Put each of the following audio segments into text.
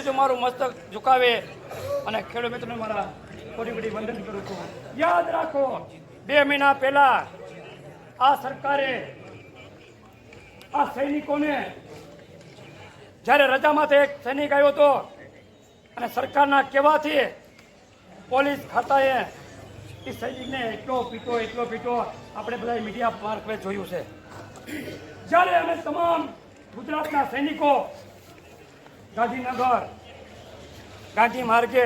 જો મારું મસ્તક ઝુકાવે અને ખેડૂત મિત્રોને મારા કોટી વંદન કરું છું. યાદ રાખો 2 મહિના પહેલા આ સરકારે આ સૈનિકોને જ્યારે રજામાંથી એક સૈનિક આવ્યો હતો અને સરકારના કહેવાથી પોલીસ ખાતાએ એ સૈનિકને એટલો પીટો આપણે બધા મીડિયા મારફતે જોયું છે. જ્યારે અમે તમામ ગુજરાતના સૈનિકો ગાંધીનગર ગાંધી માર્ગે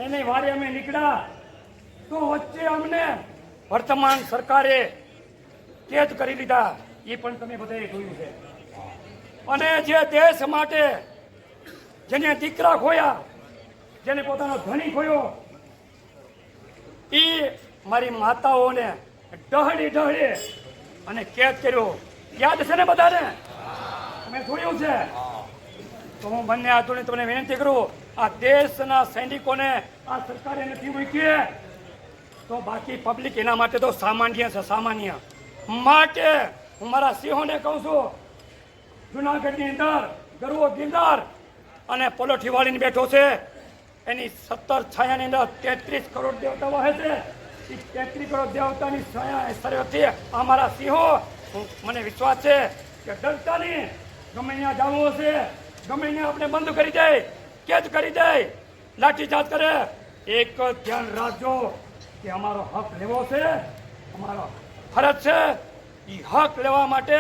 એની વારે અમે નીકળ્યા તો વચ્ચે અમને વર્તમાન સરકારે કેદ કરી લીધા. એ પણ તમે બધાએ જોયું છે. અને જે દેશ માટે જેને દીકરા ખોયા, જેને પોતાનો ધણી ખોયો, એ મારી માતાઓને ડહડી અને કેદ કર્યો. યાદ છે ને બધાને? તમે જોયું છે. તો હું બંને હાથોને તમને વિનંતી કરું, આ દેશના સૈનિકોને આ સરકારે નથી મૂકી તો બાકી પબ્લિક એના માટે તો સામાન્ય છે. સામાન્ય માટે હું મારા સિંહોને કહું છું, જુનાગઢની અંદર ગરવો ગિરનાર અને પલોઠી વાળીને બેઠો છે, એની 17 છાયાની અંદર 33 કરોડ દેવતા વહે છે. એ 33 કરોડ દેવતાની છાયા સરહદથી અમારા સિંહો, મને વિશ્વાસ છે કે ડરતા નહીં. ગમે ત્યાં જવું હશે, ગમે ત્યાં આપણે બંધ કરી દે, કેદ કરી દે, લાઠીચાર્જ કરે, એક જ ધ્યાન રાખજો કે અમારો હક લેવો છે, અમારો ફરજ છે. એ હક લેવા માટે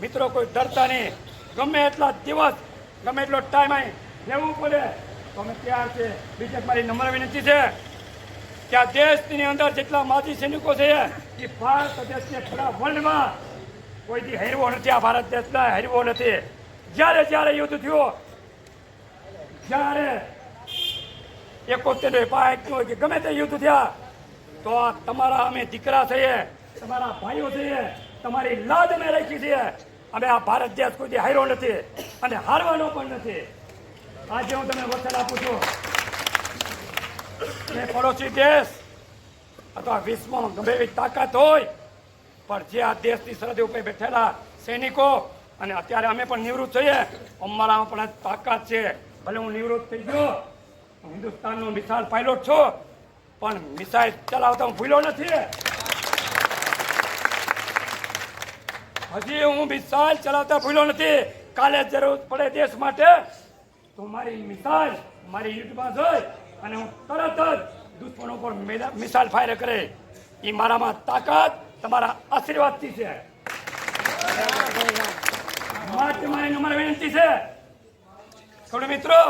મિત્રો કોઈ ડરતા નહીં. ગમે એટલા દિવસ, ગમે એટલો ટાઈમ અહીં લેવું પડે તો અમે તૈયાર છે. બીજી મારી નમ્ર વિનંતી છે કે આ દેશની અંદર જેટલા માજી સૈનિકો છે એ ભારત દેશને પૂરા વર્લ્ડમાં કોઈથી હેરવો નથી. આ ભારત દેશના હેરવો નથી. જ્યારે યુદ્ધ થયું, જ્યારે 71 કે ગમે તે યુદ્ધ થયા, તો આ તમારા અમે દીકરા છીએ, તમારા ભાઈઓ છીએ, તમારી લાજ અમે રાખી છીએ. અમે આ ભારત દેશ કોઈથી હાર્યો નથી અને હારવાનો પણ નથી. આજે હું તમને વચન આપું છું કે પડોશી દેશ અથવા વિશ્વમાં ગમે એવી તાકાત હોય, પણ જે આ દેશની સરહદ ઉપર બેઠેલા સૈનિકો, અને અત્યારે અમે પણ નિવૃત્ત થઈએ, અમારામાં પણ તાકાત છે. ભલે હું નિવૃત્ત થઈ ગયો, હિન્દુસ્તાનનો મિસાઇલ પાયલોટ છું, પણ મિસાઇલ ચલાવતા હું ભૂલ્યો નથી. હજી હું મિસાઇલ ચલાવતા ભૂલ્યો નથી. કાલે જરૂર પડે દેશ માટે તો મારી મિસાઇલ મારી યુદ્ધમાં જઈ અને હું તરત જ દુશ્મનો પર મિસાઇલ ફાયર કરે. એ મારામાં તાકાત તમારા આશીર્વાદથી છે. માટે મારી નમ્ર વિનંતી છે ખેડૂત મિત્રો,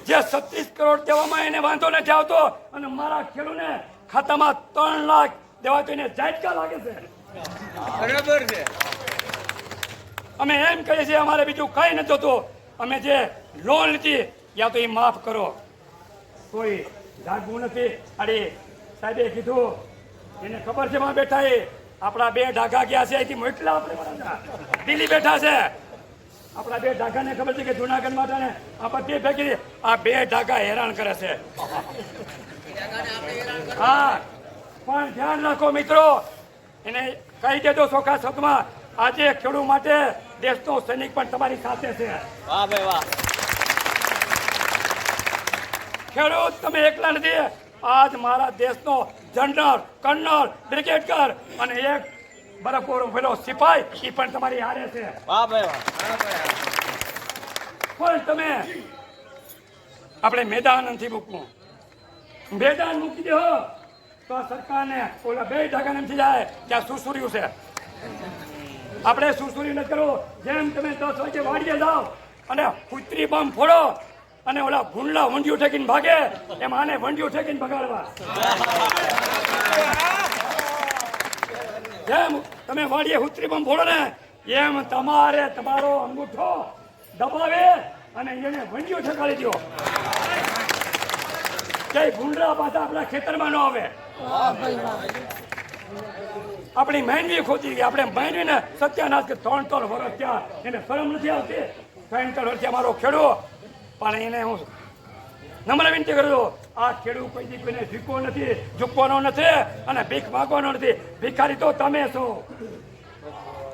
જે 36 કરોડ દેવામાં એને વાંધો નથી આવતો અને મારા ખેડૂતને ખાતામાં 3 લાખ દેવા તો એને ઝાટકા લાગે છે. બરાબર છે. અમે એમ કહીએ છીએ અમારે બીજું કઈ નથી જોતું. અમે જે લોન લીધી યા તો એ માફ કરો. કોઈ જાગવું નથી. અરે સાહેબે કીધું, એને ખબર છે માં બેઠા એ આપણા 2 ઢાકા ગયા છે, અહીંથી મોકલા આપણે દિલ્હી બેઠા છે. આપણા 2 ઢાકાને ખબર છે કે જુનાગઢ માટે ને આ બધી ભેગી આ 2 ઢાકા હેરાન કરે છે. હા, પણ ધ્યાન રાખો મિત્રો, એને કહી દેજો ચોખ્ખા શબ્દમાં, આજે ખેડૂત માટે દેશનો સૈનિક પણ તમારી સાથે છે. વાહ ભાઈ વાહ. ખેડૂત તમે એકલા નથી. આજ મારા દેશનો જનરલ, કર્નલ, બ્રિગેડિયર અને એક બરફોરો પેલો સિપાઈ એ પણ તમારી હારે છે. વાહ ભાઈ વાહ. પણ તમે આપણે મેદાન નથી મૂકવું. મેદાન મૂકી દો તો સરકારને ઓલા 2 ઢાકાને નથી જાય ત્યાં સુસુર્યું છે. આપણે સુસુર્યું નથી કરવું. જેમ તમે 10 વાગે વાડીએ જાઓ અને કુતરી બોમ્બ ફોડો અને ઓલા ભૂંડલા વંડિયું ઠેકીને ભાગે, એમ આને વંડિયું ઠેકીને ભગાડવા. જેમ તમે વાડીએ કુતરી બોમ્બ ફોડો ને, એમ તમારે તમારો અંગૂઠો દબાવે અને એને વંડિયું ઠેકાડી દો. જય ભૂંડરા પાછા આપણા ખેતરમાં ન આવે. આપણી માંડવી ખોટી ગઈ. આપણે માંડવીને સત્યાનાશ કે 3 વર્ષ થયા, એને શરમ નથી આવતી. 3 વર્ષથી અમારો ખેડૂત, પણ એને હું નમ્ર વિનંતી કરું છું, આ ખેડૂત કોઈથી કોઈને ઝૂકવો નથી, ઝૂકવાનો નથી અને ભીખ માંગવાનો નથી. ભિખારી તો તમે છો.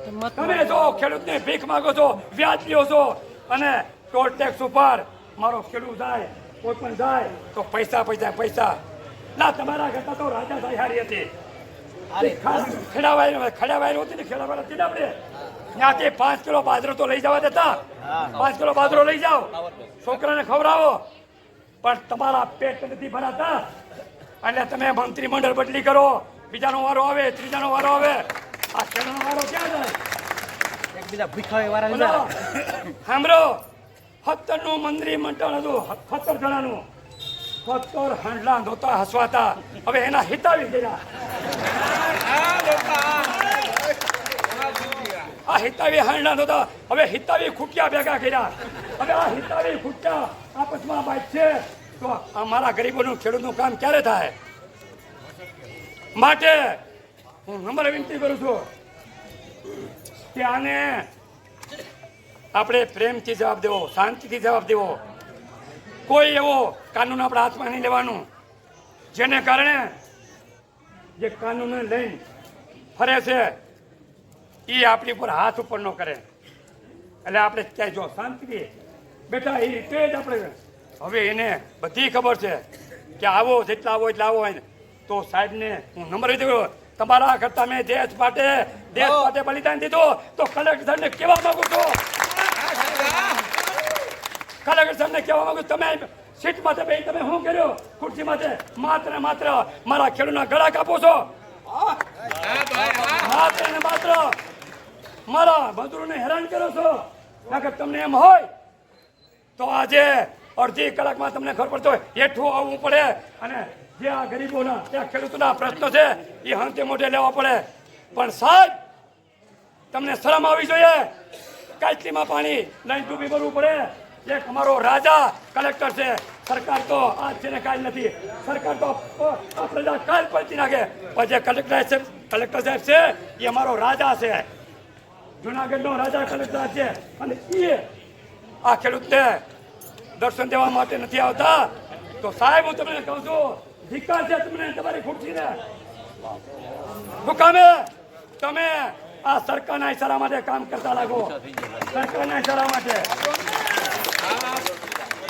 તમે જો ખેડૂતને ભીખ માંગો છો, વ્યાજ લ્યો છો અને ટોલ ટેક્સ ઉપર મારો ખેડૂત જાય, કોઈ પણ જાય તો પૈસા પૈસા પૈસા. ના, તમારા કરતા તો રાજા સાહેબ હારી હતી. ખેડાવાય હતી ને, ખેડાવાય હતી ને આપણે ત્યાંથી 5 કિલો બાજરો તો લઈ જવા દેતા. 5 કિલો બાજરો લઈ જાઓ, છોકરાને ખવડાવો, પણ તમારા પેટ નથી ભરાતા એટલે તમે મંત્રીમંડળ બદલી કરો, બીજાનો વારો આવે, ત્રીજાનો વારો આવે, આ ખેડૂતનો વારો ક્યાં જાય? એકબીજા ભીખાઈ વાળા સાંભળો, 17 નું મંત્રીમંડળ હતું, 17 જણાનું, 17 હાંડલા નહોતા હસવાતા, હવે એના હિતાવી ગયા. આ હિતાવી હાંડલા નહોતા, હવે હિતાવી ખૂટ્યા ભેગા કર્યા. હવે આ હિતાવી ખૂટ્યા આપસમાં બાદ છે તો અમારા ગરીબોનું ખેડૂતનું કામ ક્યારે થાય? માટે હું નમ્ર વિનંતી કરું છું કે આને આપણે પ્રેમથી જવાબ દેવો, શાંતિથી જવાબ દેવો. કોઈ એવો કાનૂન આપણા હાથમાં નહીં લેવાનું જેને કારણે જે કાનૂનને લઈને ફરે છે એ આપણી ઉપર હાથ ઉપર ન કરે. એટલે આપણે ક્યાંય જો શાંતિથી બેટા એ રીતે જ આપણે હવે એને બધી ખબર છે કે આવો જેટલા આવો એટલા આવો હોય તો સાહેબને હું નંબર દીધો. તમારા કરતા મેં દેશ માટે બલિદાન દીધું તો કલેક્ટરને કહેવા માંગુ છું, કલેક્ટરને કહેવા માંગુ તમે સીટ માટે ભાઈ તમે શું કર્યો? ખુરશી માટે માત્ર ને માત્ર મારા ખેડૂતના ગળા કાપો છો. માત્ર ને માત્ર મારા મજૂરોને હેરાન કરો છો. અગર તમને એમ હોય તો આજે અડધી કલાકમાં તમને ખબર પડતો હોય હેઠું આવવું પડે અને જે આ ગરીબોના ત્યાં ખેડૂતોના પ્રશ્નો છે એ હંતે મોઢે લેવા પડે. પણ સાહેબ તમને શરમ આવી જોઈએ. કાચલીમાં પાણી લઈને ડૂબી મરવું પડે. એક અમારો રાજા કલેક્ટર છે. સરકાર તો આજ છે ને કાલ નથી. સરકાર તો આ પ્રજા કાલ પડતી નાખે. પણ જે કલેક્ટર સાહેબ છે એ અમારો રાજા છે. જુનાગઢનો રાજા કલેક્ટર છે અને એ આ ખેડૂતને દર્શન દેવા માટે નથી આવતા. તો સાહેબ હું તમને કહું છું ધિક્કાર છે તમને તમારી ખુરશીને. મુકામે તમે આ સરકારના ઈશારા માટે કામ કરતા લાગો. સરકારના ઈશારા માટે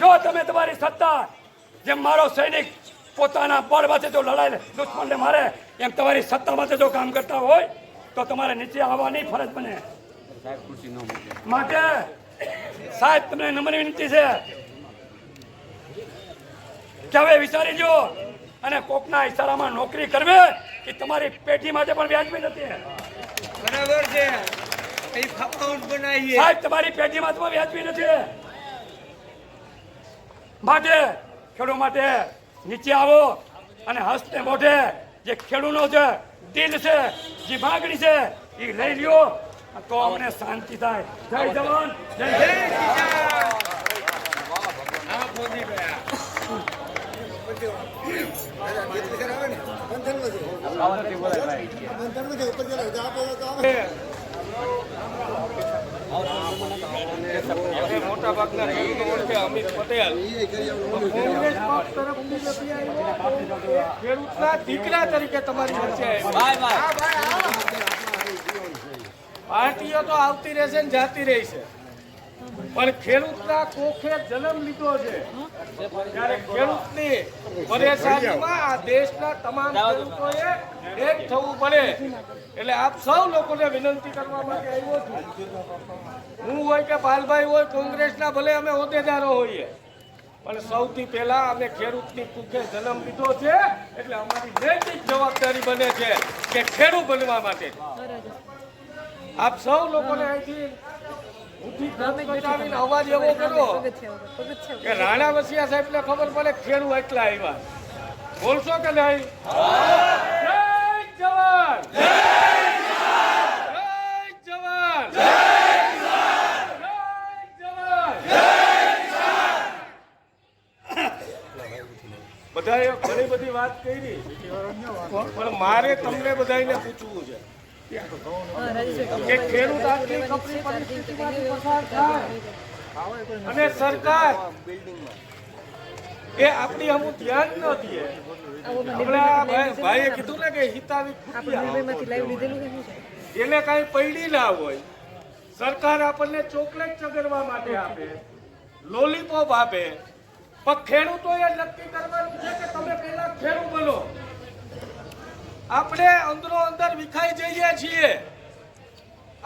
જો તમે તમારી સત્તા જેમ મારો સૈનિક પોતાના બળ માટે જો લડાઈ દુશ્મનને મારે એમ તમારી સત્તા માટે જો કામ કરતા હોય તો તમારે નીચે આવવાની ફરજ બને. માટે સાહેબ તમને નમ્ર વિનંતી છે કે હવે વિચારી લો અને કોકના ઈશારામાં નોકરી કરવી એ તમારી પેઢી માટે પણ વ્યાજબી નથી. બરાબર છે. સાહેબ તમારી પેઢીમાં તમારે વ્યાજબી નથી. માટે ખેડૂત માટે નીચે આવો અને હસ્તે મોઢે જે ખેડૂતનો છે દિલ છે જે માગણી છે એ લઈ લ્યો તો અમને શાંતિ થાય. જય જવાન જય મોટા ભાગના ખેડૂતો અમિત પટેલ કોંગ્રેસ પક્ષ તરફથી ખેડૂતના દીકરા તરીકે તમારી વચ્ચે પાર્ટીઓ તો આવતી રહેશે ને જાતી રહી છે પણ ખેડૂતના કોખે જન્મ લીધો છે ત્યારે ખેડૂતની પરેશાનીમાં આ દેશના તમામ ખેડૂતોએ એક થવું પડે. એટલે આપ સૌ લોકોને વિનંતી કરવા માટે આવ્યો છું. હું હોય કે પાલભાઈ હોય, કોંગ્રેસના ભલે અમે હોદ્દેદારો હોઈએ પણ સૌથી પહેલા અમે ખેડૂતની કુખે જન્મ લીધો છે એટલે અમારી નૈતિક જવાબદારી બને છે કે ખેડૂત બનવા માટે આપ સૌ લોકોને અહીંથી અવાજ એવો કરો કે રાણા વસિયા સાહેબ ને ખબર પડે ખેડૂત એટલા આવ્યા. બોલશો કે નહીં? જય જવાન, જય જવાન, જય જવાન. બધાએ ઘણી બધી વાત કરી પણ મારે તમને બધાને પૂછવું છે કે ખેડૂત આટલી કપરી પરિસ્થિતિમાંથી પસાર થાય અને સરકાર એ આપણી અમુક ધ્યાન ન દે. આપણા ભાઈએ કીધું ને કે હિતાવી એને કાંઈ પૈડી ના હોય, સરકાર આપણને ચોકલેટ ચગરવા માટે આપે, લોલીપોપ આપે, પણ ખેડૂતોએ નક્કી કરવાનું છે કે તમે પહેલા ખેડૂત બનો. આપણે અંદરો અંદર વિખાઈ જઈએ છીએ.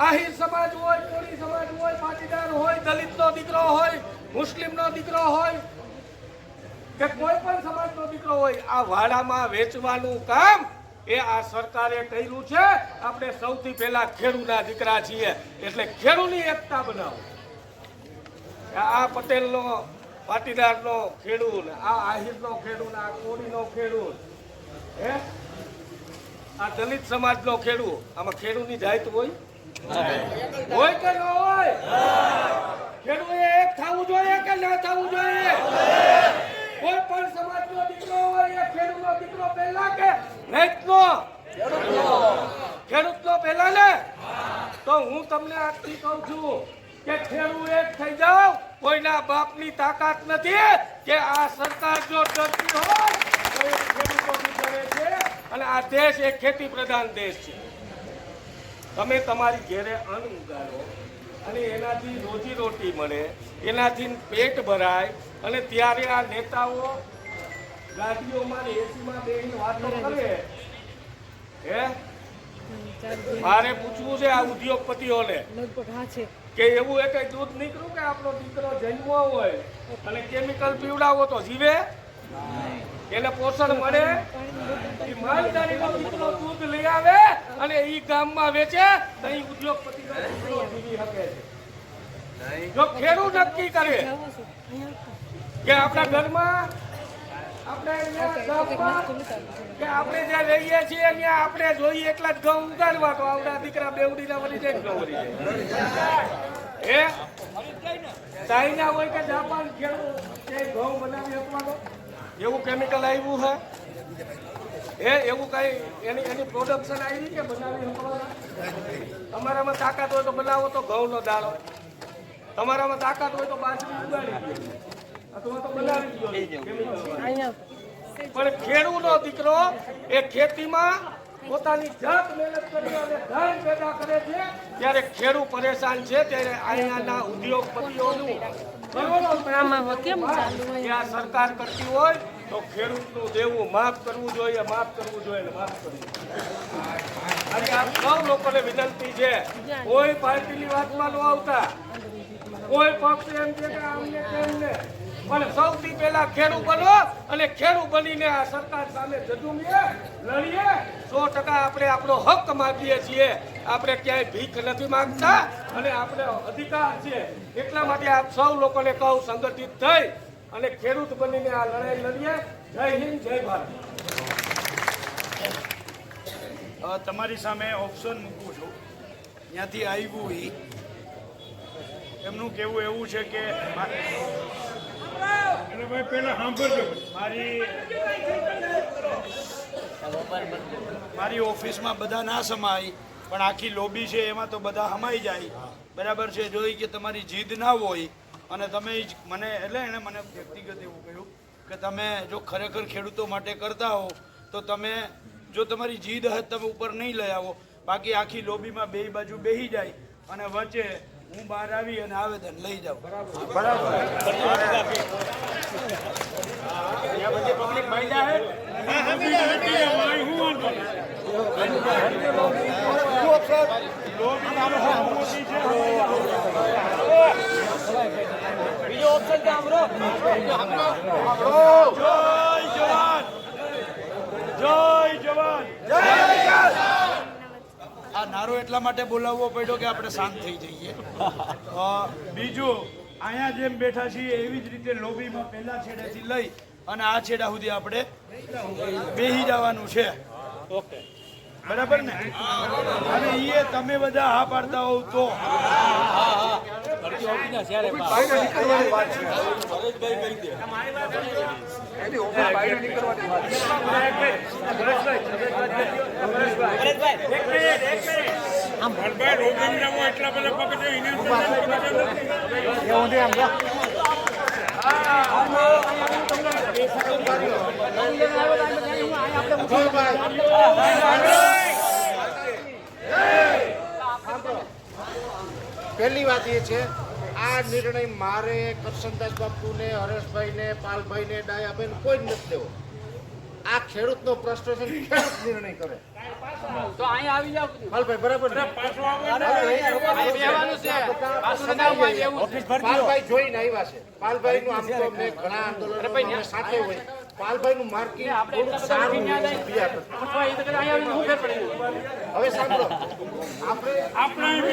આહિર સમાજ હોય, કોળી સમાજ હોય, પાટીદાર હોય, દલિતનો દીકરો હોય, મુસ્લિમનો દીકરો હોય કે કોઈ પણ સમાજનો દીકરો હોય, આ વાડામાં વેચવાનું કામ એ આ સરકારે કર્યું છે. આપણે સૌથી પહેલા ખેડૂતના દીકરા છીએ એટલે ખેડૂતની એકતા બનાવો. આ પટેલનો, પાટીદારનો ખેડૂત, આ આહિરનો ખેડૂત, આ કોળીનો ખેડૂત, હે આ દલિત સમાજનો ખેડૂત, આમાં ખેડૂતની જાત હોય કે ન હોય? ખેડૂતે એક થવું જોઈએ કે ના થવું જોઈએ? કોઈ પણ સમાજનો દીકરો હોય એ ખેડૂતનો દીકરો પહેલા કે રೈತનો? ખેડૂતનો પહેલા ને? તો હું તમને આજથી કહું છું કે ખેડૂત એક થઈ જાવ. કોઈના બાપની તાકાત નથી કે આ સરકાર જો ડરતી હોય તો એ ખેડૂતોથી ડરે છે. અને આ દેશ એક ખેતી પ્રધાન દેશ છે. તમે તમારી ઘેરે અન્ન ઉગાડો અને એનાથી રોજીરોટી મળે, એનાથી પેટ ભરાય, અને ત્યારે આ નેતાઓ ગાડીઓમાં ને એસીમાં બેસીને વાતો કરે. હે મારે પૂછવું છે આ ઉદ્યોગપતિઓને કે એવું એક દૂધ નીકળ્યું કે આપણો દીકરો જન્મો હોય અને કેમિકલ પીવડાવો તો જીવે? એને પોષણ મળે? એ માલધારીનો દીકરો દૂધ લઈ આવે અને ઈ ગામમાં વેચે તો ઈ ઉદ્યોગપતિનો દીકરો જીવી શકે છે. જો ખેડૂત નક્કી કરે કે આપણા ઘરમાં, આપણે કે આપણે જ્યાં રહીએ છીએ ત્યાં આપણે જોઈએ એટલા જ ઘઉં ઉગાડવા, તો આવડા દીકરા બેવડીના વળી જાય, ઘઉં વળી જાય. ચાઇના હોય કે જાપાન ખેડૂત ઘઉં બનાવી શકવાનો એવું કેમિકલ આવ્યું છે? એવું કઈ એની પ્રોડક્શન આવી કે બનાવી શકવાના? તમારામાં તાકાત હોય તો બનાવો તો ઘઉંનો દાળો, તમારામાં તાકાત હોય તો બાજરી ઉગાડી દો અથવા તો બનાવી દો. પણ ખેડૂતનો દીકરો એ ખેતીમાં પોતાની જાત મહેનત કરી અને ધન પેદા કરે છે. ત્યારે ખેડૂત પરેશાન છે, ત્યારે અહીંયાના ઉદ્યોગપતિઓનું આ સરકાર કરતી હોય તો ખેડૂતનું દેવું માફ કરવું જોઈએ, માફ કરવું જોઈએ, માફ કરવું જોઈએ. અને આ સૌ લોકોને વિનંતી છે, કોઈ પાર્ટીની વાતમાં ન આવતા, કોઈ પક્ષ એમ છે કે આમને તેમને, પણ સૌથી પહેલા ખેડૂત બનો અને ખેડૂત બનીને આ સરકાર સામે જજુમીએ, લડીએ. 100% આપણે આપણો હક માંગીએ છીએ. આપણે ક્યાંય ભીખ નથી માંગતા અને આપણે અધિકાર છે. એટલા માટે આપ સૌ લોકોને કહું, સંગઠિત થઈ અને ખેડૂત બનીને આ લડાઈ લડીએ. જય હિન્દ, જય ભારત. તમારી સામે ઓપ્શન મૂકું છું. ત્યાંથી આવ્યું ઈ એમનું કહેવું એવું છે કે મારી ઓફિસમાં બધા ના સમાય, પણ આખી લોબી છે એમાં તો બધા સમાઈ જાય. બરાબર છે? જોઈ કે તમારી જીદ ના હોય અને તમે મને, એટલે એણે મને વ્યક્તિગત એવું કહ્યું કે તમે જો ખરેખર ખેડૂતો માટે કરતા હો તો તમે, જો તમારી જીદ હદ તમે ઉપર નહીં લઈ આવો, બાકી આખી લોબીમાં બે બાજુ બેસી જાય અને વચ્ચે હું બહાર આવી અને આવેદન લઈ જાઉં. બરાબર? બીજો ઓપ્શન કે આમરો જય જવાન, આ નારો એટલા માટે બોલાવવો પડ્યો કે આપણે શાંત થઈ જઈએ. બીજું, અહીંયા જેમ બેઠા છીએ એવી જ રીતે લોબીમાં પહેલા છેડેથી લઈ અને આ છેડા સુધી આપણે બેસી જવાનું છે. ઓકે, બરાબર ને? અને એ તમે બધા હા પાડતા હોવ તો આપણે પહેલી વાત એ છે આ નિર્ણય મારે કરશનદાસ બાપુને, હરેશભાઈને, પાલભાઈને, ડાયાભાઈને કોઈ જ નથી દેવો. આ ખેડૂતનો પ્રશ્ન છે, ખેડૂત નિર્ણય કરે. તો અહીંયા આવી જાવ. પાલભાઈ બરાબર ને? પાલભાઈ જોઈને આવ્યા છે. પાલભાઈનું આમ તો મેં ઘણા આંદોલનો સાથે હોય. પાલભાઈનું માર્કિંગ થોડુંક સારું હોય છે બીજા કરતાં. હવે સાંભળો, આપણે